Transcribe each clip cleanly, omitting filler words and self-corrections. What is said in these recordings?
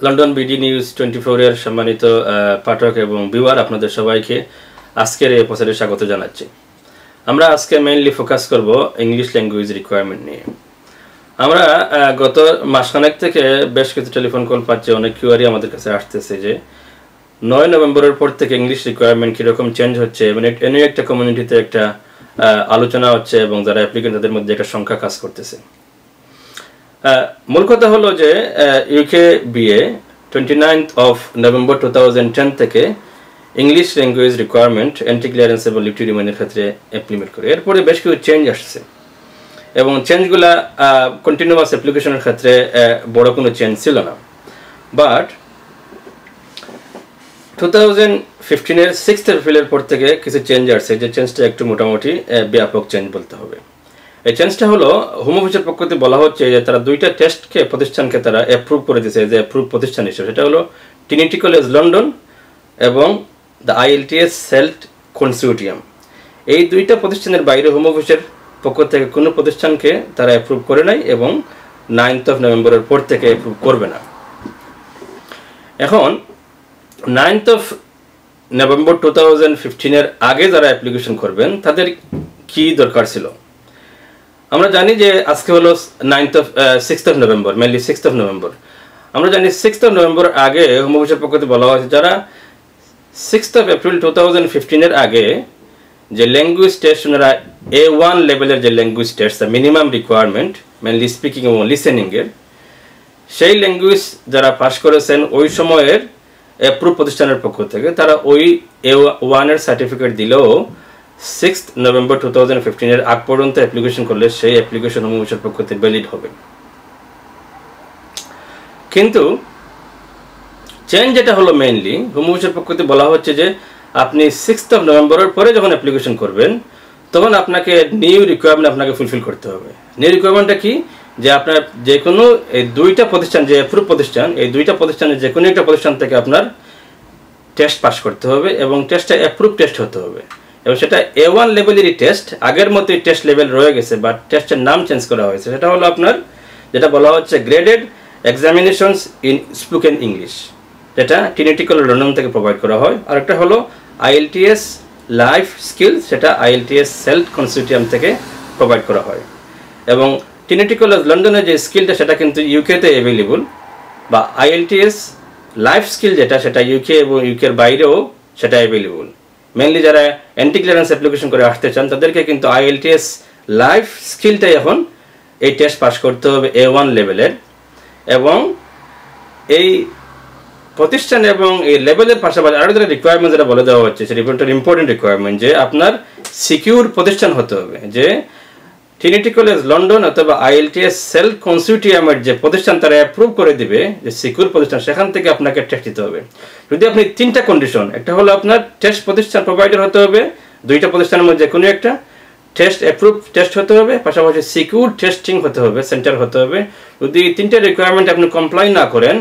London BD news 24 এর সম্মানিত পাঠক এবং ভিউয়ার, আপনাদের সবাইকে আজকের এই এপিসোডে স্বাগত জানাচ্ছি। আমরা আজকে মেইনলি ফোকাস করব ইংলিশ ল্যাঙ্গুয়েজ রিকোয়ারমেন্ট নিয়ে। আমরা গত মাসখানেক থেকে বেশ কিছু টেলিফোন কল পাচ্ছি, অনেক কিউয়ারি আমাদের কাছে আসতেছে যে 9 নভেম্বরের পর থেকে ইংলিশ রিকোয়ারমেন্ট কীরকম চেঞ্জ হচ্ছে এবং এনে একটা কমিউনিটিতে একটা আলোচনা হচ্ছে এবং যারা অ্যাপ্লিকেন্ট তাদের মধ্যে একটা সংখ্যা কাজ করতেছে। মূল কথা হলো যে ইউকে বিএ 29 নভেম্বর 2010 থেকে English language requirement entry clearance এবং লিভ টু রিমেইনের ক্ষেত্রে ইমপ্লিমেন্ট করে। এরপরে বেশ কিছু চেঞ্জ আসছে এবং চেঞ্জগুলা কন্টিনিউয়াস অ্যাপ্লিকেশনের ক্ষেত্রে বড় কোনো চেঞ্জ ছিল না, বাট 2015-এর 6th এপ্রিলের পর থেকে কিছু চেঞ্জ আসছে, যে চেঞ্জটা একটু মোটামুটি ব্যাপক চেঞ্জ বলতে হবে। এই চেঞ্জটা হলো হোম অফিসের পক্ষ থেকে বলা হচ্ছে যে তারা দুইটা টেস্টকে প্রতিষ্ঠানকে তারা অ্যাপ্রুভ করে দিয়েছে যে অ্যাপ্রুভ প্রতিষ্ঠান হিসেবে। সেটা হলো ট্রিনিটি কলেজ লন্ডন এবং দ্য IELTS সেল্ট কনসোর্টিয়াম। এই দুইটা প্রতিষ্ঠানের বাইরে হোম অফিসের পক্ষ থেকে কোনো প্রতিষ্ঠানকে তারা অ্যাপ্রুভ করে নাই এবং 9 নভেম্বরের পর থেকে অ্যাপ্রুভ করবে না। এখন 9 নভেম্বর 2015-এর আগে যারা অ্যাপ্লিকেশন করবেন তাদের কি দরকার ছিল? আমরা জানি যে আজকে হলো 6th November, mainly 6th November. আমরা জানি 6th নভেম্বর আগে হোম অফিসের পক্ষ থেকে বলা হয়েছে যারা 6th এপ্রিল 2015-এর আগে যে ল্যাঙ্গুয়েজ টেস্ট ওনারা A1 লেভেলের যে language test minimum requirement mainly speaking এবং লিসেনিংয়ের, সেই ল্যাঙ্গুয়েজ যারা পাস করেছেন ওই সময়ের অ্যাপ্রুভ প্রতিষ্ঠানের পক্ষ থেকে তারা ওই A1-এর সার্টিফিকেট দিলেও 6th নভেম্বর 2015-এর আগ পর্যন্ত অ্যাপ্লিকেশন করলে সেই অ্যাপ্লিকেশন হোম অফিসের পক্ষ থেকে ভ্যালিড হবে। কিন্তু চেঞ্জ যেটা হলো মেইনলি হোম অফিসের পক্ষ থেকে বলা হচ্ছে যে আপনি 6th নভেম্বরের পরে যখন অ্যাপ্লিকেশন করবেন তখন আপনাকে নিউ রিকোয়ারমেন্ট আপনাকে ফুলফিল করতে হবে। নিউ রিকোয়ারমেন্টটা কি? যে আপনার যে কোনো এই দুইটা প্রতিষ্ঠান যে অ্যাপ্রুভ প্রতিষ্ঠান, এই দুইটা প্রতিষ্ঠানের যে কোনো একটা প্রতিষ্ঠান থেকে আপনার টেস্ট পাস করতে হবে এবং টেস্টটা অ্যাপ্রুভ টেস্ট হতে হবে এবং সেটা A1 লেভেলেরই টেস্ট, আগের মতোই টেস্ট লেভেল রয়ে গেছে, বাট টেস্টের নাম চেঞ্জ করা হয়েছে। সেটা হলো আপনার যেটা বলা হচ্ছে graded examinations in spoken English, যেটা ট্রিনিটি কলেজ লন্ডন থেকে প্রোভাইড করা হয়। আর একটা হলো IELTS লাইফ স্কিল, সেটা IELTS সেল্ট কনসোর্টিয়াম থেকে প্রোভাইড করা হয়। এবং ট্রিনিটি কলেজ লন্ডনের যে স্কিলটা সেটা কিন্তু ইউকেতে অ্যাভেলেবল, বা IELTS লাইফ স্কিল যেটা সেটা ইউকে এবং ইউকের বাইরেও সেটা অ্যাভেলেবল। মেনলি যারা এন্ট্রি ক্লিয়ারেন্স অ্যাপ্লিকেশন করে আসতে চান তাদেরকে কিন্তু IELTS লাইফ স্কিলটাই এখন এই টেস্ট পাস করতে হবে A1 লেভেলের। এবং এই প্রতিষ্ঠান এবং এই লেভেলের পাশাপাশি আরও যারা রিকোয়ারমেন্ট যেটা বলে দেওয়া হচ্ছে সেটা ইম্পর্টেন্ট রিকোয়ারমেন্ট, যে আপনার সিকিউর প্রতিষ্ঠান হতে হবে, যে ট্রিনিটি কলেজ লন্ডন অথবা IELTS সেল্ট কনসোর্টিয়ামের যে প্রতিষ্ঠান তারা অ্যাপ্রুভ করে দিবে যে সিকিউর প্রতিষ্ঠান, সেখান থেকে আপনাকে টেস্ট দিতে হবে। যদি আপনি তিনটা কন্ডিশন, একটা হলো আপনার টেস্ট প্রতিষ্ঠান প্রোভাইডার হতে হবে, দুইটা প্রতিষ্ঠানের মধ্যে কোনো একটা টেস্ট অ্যাপ্রুভ টেস্ট হতে হবে, পাশাপাশি সিকিউর টেস্টিং হতে হবে, সেন্টার হতে হবে। যদি তিনটা রিকোয়ারমেন্ট আপনি কমপ্লাই না করেন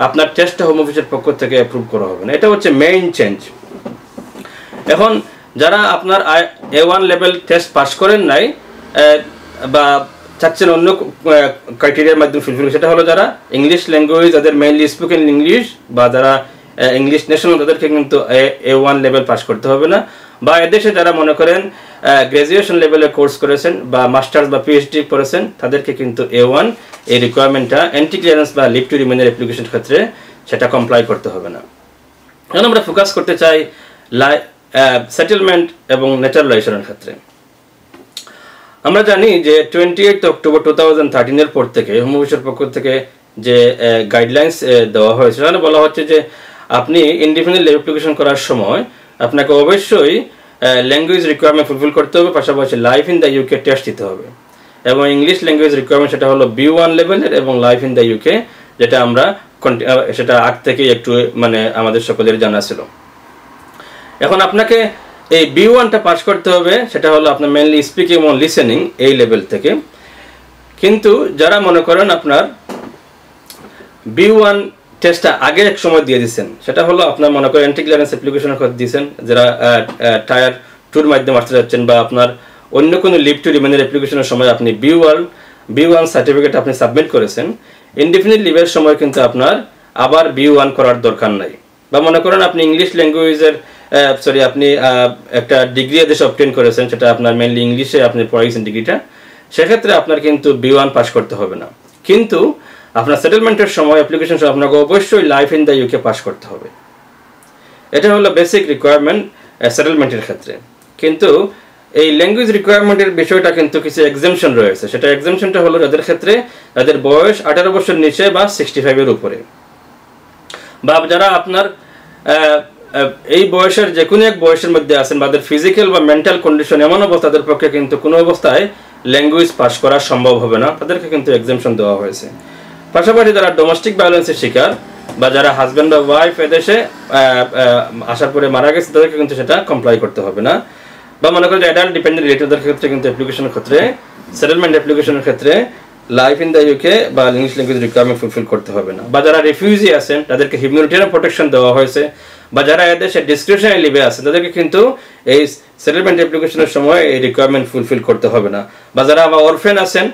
আপনার টেস্টটা হোম অফিসের পক্ষ থেকে অ্যাপ্রুভ করা হবে না। এটা হচ্ছে মেইন চেঞ্জ। এখন যারা আপনার A1 লেভেল টেস্ট পাস করেন নাই বা চাচ্ছেন অন্য ক্রাইটেরিয়ার মাধ্যমে ফুলফিল, সেটা হলো যারা ইংলিশ ল্যাঙ্গুয়েজ যাদের মেইনলি স্পোকেন ইংলিশ বা যারা ইংলিশ ন্যাশনাল, তাদেরকে কিন্তু A1 লেভেল পাস করতে হবে না। বা এদেশে যারা মনে করেন গ্র্যাজুয়েশন লেভেলে কোর্স করেছেন বা মাস্টার্স বা PhD করেছেন তাদেরকে কিন্তু A1 এই রিকোয়ারমেন্টটা এন্ট্রি ক্লিয়ারেন্স বা লিভ টু রিমেইনের অ্যাপ্লিকেশন ক্ষেত্রে সেটা কমপ্লাই করতে হবে না। এখন আমরা ফোকাস করতে চাই সেটেলমেন্ট এবং ন্যাচারালাইজেশনের ক্ষেত্রে। আমরা জানি যে 28 অক্টোবর 2013-এর পর থেকে হোম অফিসের পক্ষ থেকে যে গাইডলাইন্স দেওয়া হয়েছে সেখানে বলা হচ্ছে যে আপনি ইনডিফিনিট লিভ অ্যাপ্লিকেশন করার সময় আপনাকে অবশ্যই ল্যাঙ্গুয়েজ রিকোয়ারমেন্ট ফুলফিল করতে হবে, পাশাপাশি life in the UK test দিতে হবে। এবং ইংলিশ ল্যাঙ্গুয়েজ রিকোয়ারমেন্ট সেটা হলো B1 লেভেলের এবং লাইফ ইন দ্য ইউকে, যেটা আমরা সেটা আগ থেকেই একটু মানে আমাদের সকলের জানা ছিল। এখন আপনাকে এই B1টা পাস করতে হবে, সেটা হলো আপনার মেনলি স্পিকিং এবং লিসেনিং এই লেভেল থেকে। কিন্তু যারা মনে করেন আপনার B1 টেস্টটা আগে এক সময় দিয়ে দিচ্ছেন, সেটা হলো আপনার মনে করেন এন্ট্রি ক্লিয়ারেন্স অ্যাপ্লিকেশনের কথা দিয়েছেন, যারা টায়ার 2-র মাধ্যমে আসতে যাচ্ছেন বা আপনার অন্য কোনো লিভ টু রিমেইনের অ্যাপ্লিকেশনের সময় আপনি B1 সার্টিফিকেট আপনি সাবমিট করেছেন, ইনডিফিনিট লিভের সময় কিন্তু আপনার আবার B1 করার দরকার নাই। বা মনে করেন আপনি ইংলিশ ল্যাঙ্গুয়েজের আপনি একটা ডিগ্রি দেশে অবটেন করেছেন, সেটা আপনার মেইনলি ইংলিশে আপনি পড়াইছেন ডিগ্রিটা, সেক্ষেত্রে আপনার কিন্তু B1 পাস করতে হবে না। কিন্তু আপনার সেটেলমেন্টের সময় অ্যাপ্লিকেশন সময় আপনাকে অবশ্যই life in the UK pass করতে হবে। এটা হলো বেসিক রিকোয়ারমেন্ট সেটেলমেন্টের ক্ষেত্রে। কিন্তু এই ল্যাঙ্গুয়েজ রিকোয়ারমেন্টের বিষয়টা কিন্তু কিছু এক্সামশন রয়েছে। সেটা এক্সামশনটা হলো যাদের ক্ষেত্রে যাদের বয়স 18 বছর নিচে বা 65 এর উপরে, বা যারা আপনার এই বয়সের যে কোনো এক বয়সের মধ্যে আছেন, বা তাদের ফিজিক্যাল বা মেন্টাল কন্ডিশন এমন অবস্থা তাদের পক্ষে কিন্তু কোনো অবস্থায় ল্যাঙ্গুয়েজ পাস করা সম্ভব হবে না, তাদেরকে কিন্তু এক্সামশন দেওয়া হয়েছে। পাশাপাশি যারা ডোমেস্টিক ভায়োলেন্সের শিকার বা যারা হাজব্যান্ড বা ওয়াইফ এদেশে আসার পরে মারা গেছে, তাদেরকে কিন্তু সেটা কমপ্লাই করতে হবে না। বা মনে করেন যে অ্যাডাল্ট ডিপেন্ডেন্ট রিলেটিভদের ক্ষেত্রে কিন্তু অ্যাপ্লিকেশনের ক্ষেত্রে সেটেলমেন্ট অ্যাপ্লিকেশনের ক্ষেত্রে লাইফ ইন দ্য ইউকে বা ইংলিশ ল্যাঙ্গুয়েজ রিকোয়ারমেন্ট ফুলফিল করতে হবে না। বা যারা রিফিউজি আছেন তাদেরকে হিউম্যানিটেরিয়ান প্রোটেকশন দেওয়া হয়েছে, বা যারা এদেশে ডিসক্রিপশনারি লিভে আছে তাদেরকে কিন্তু এই সেটেলমেন্ট অ্যাপ্লিকেশনের সময় এই রিকোয়ারমেন্ট ফুলফিল করতে হবে না। বা যারা আবার অরফেন আছেন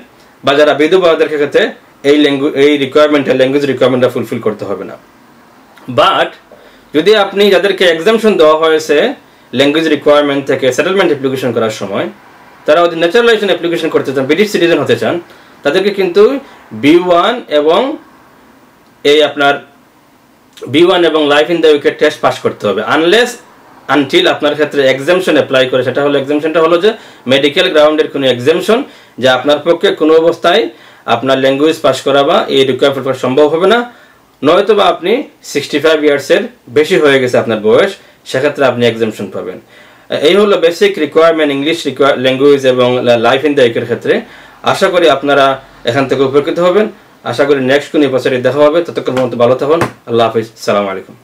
বা যারা বিধবা, তাদের ক্ষেত্রে এই রিকোয়ারমেন্টটা ল্যাঙ্গুয়েজ রিকোয়ারমেন্টটা ফুলফিল করতে হবে না। বাট যদি আপনি যাদেরকে এক্সামশন দেওয়া হয়েছে ল্যাঙ্গুয়েজ রিকোয়ারমেন্ট থেকে সেটেলমেন্ট অ্যাপ্লিকেশন করার সময়, তারা যদি ন্যাচারালাইজেশন অ্যাপ্লিকেশন করতে চান, ব্রিটিশ সিটিজেন হতে চান, তাদেরকে কিন্তু B1 এবং life in the UK test pass করতে হবে, আনটিল আপনার ক্ষেত্রে এক্সামশন অ্যাপ্লাই করে। সেটা হলো এক্সামশনটা হলো যে মেডিকেল গ্রাউন্ডের কোনো এক্সামশন, যে আপনার পক্ষে কোনো অবস্থায় আপনার ল্যাঙ্গুয়েজ পাস করা বা এই রিকোয়ারমেন্ট করা সম্ভব হবে না, নয়তো বা আপনি 65 ইয়ার্সের বেশি হয়ে গেছে আপনার বয়স, সেক্ষেত্রে আপনি এক্সামশন পাবেন। এই হলো বেসিক রিকোয়ারমেন্ট ইংলিশ ল্যাঙ্গুয়েজ এবং লাইফ ইন দ্য ইউকের ক্ষেত্রে। আশা করি আপনারা এখান থেকে উপকৃত হবেন। আশা করি নেক্সট কোনো এপিসোডে দেখা হবে। ততক্ষণ পর্যন্ত ভালো থাকুন। আল্লাহ হাফিজ। সালামু আলাইকুম।